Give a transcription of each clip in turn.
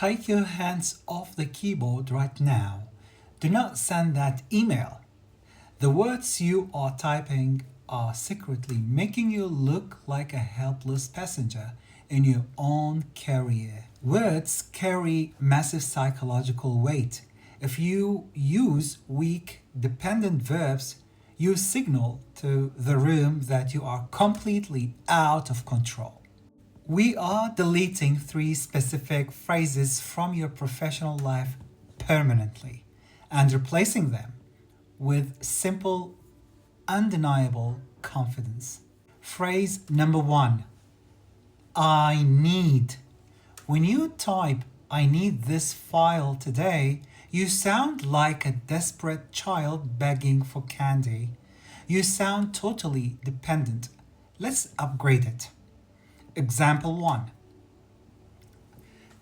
Take your hands off the keyboard right now. Do not send that email. The words you are typing are secretly making you look like a helpless passenger in your own carrier. Words carry massive psychological weight. If you use weak, dependent verbs, you signal to the room that you are completely out of control. We are deleting 3 specific phrases from your professional life permanently and replacing them with simple, undeniable confidence. Phrase number 1, I need. When you type, I need this file today, you sound like a desperate child begging for candy. You sound totally dependent. Let's upgrade it. Example 1.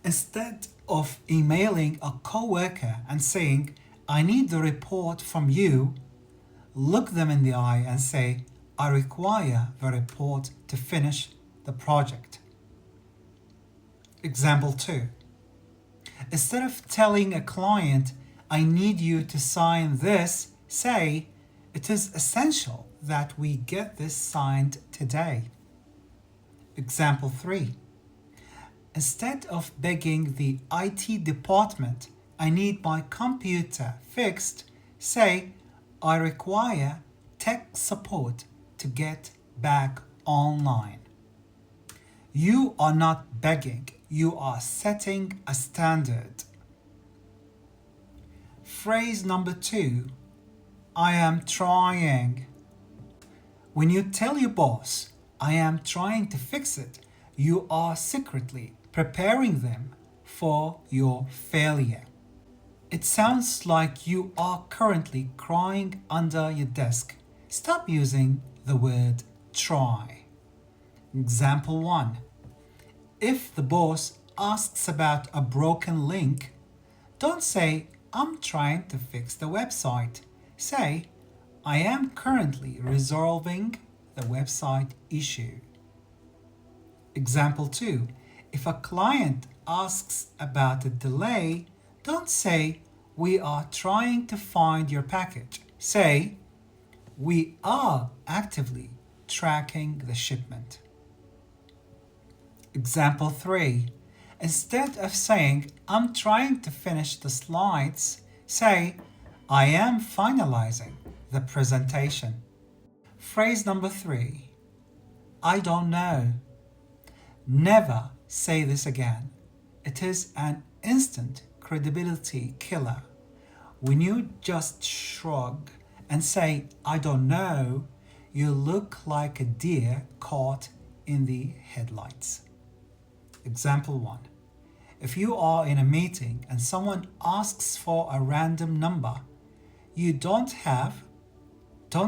Instead of emailing a coworker and saying, I need the report from you, look them in the eye and say, I require the report to finish the project. Example 2. Instead of telling a client, I need you to sign this, say, it is essential that we get this signed today. Example 3. Instead of begging the IT department, I need my computer fixed, say, I require tech support to get back online. You are not begging, you are setting a standard. Phrase number 2, I am trying. When you tell your boss, I am trying to fix it, you are secretly preparing them for your failure. It sounds like you are currently crying under your desk. Stop using the word try. Example 1. If the boss asks about a broken link, don't say, I'm trying to fix the website. Say, I am currently resolving the website issue. Example 2. If a client asks about a delay, don't say, we are trying to find your package. Say, we are actively tracking the shipment. Example 3. Instead of saying, I'm trying to finish the slides, say, I am finalizing the presentation. Phrase number 3. I don't know. Never say this again. It is an instant credibility killer. When you just shrug and say, I don't know, you look like a deer caught in the headlights. Example 1. If you are in a meeting and someone asks for a random number, you don't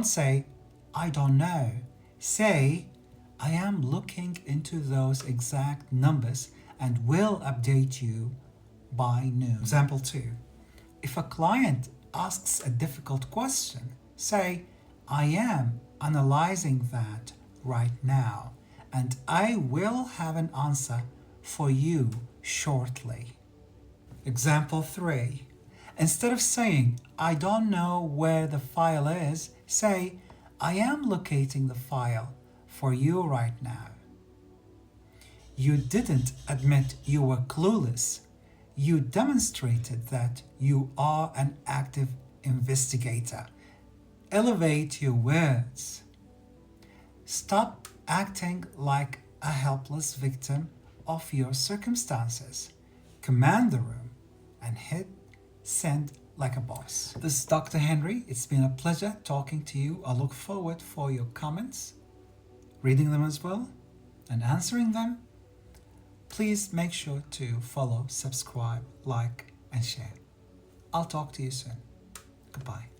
say, I don't know. Say, I am looking into those exact numbers and will update you by noon. Example 2. If a client asks a difficult question, say, I am analyzing that right now and I will have an answer for you shortly. Example 3. Instead of saying, I don't know where the file is, say, I am locating the file for you right now. You didn't admit you were clueless. You demonstrated that you are an active investigator. Elevate your words. Stop acting like a helpless victim of your circumstances. Command the room and hit send like a boss. This is Dr. Henry. It's been a pleasure talking to you. I look forward for your comments, reading them as well, and answering them. Please make sure to follow, subscribe, like, and share. I'll talk to you soon. Goodbye.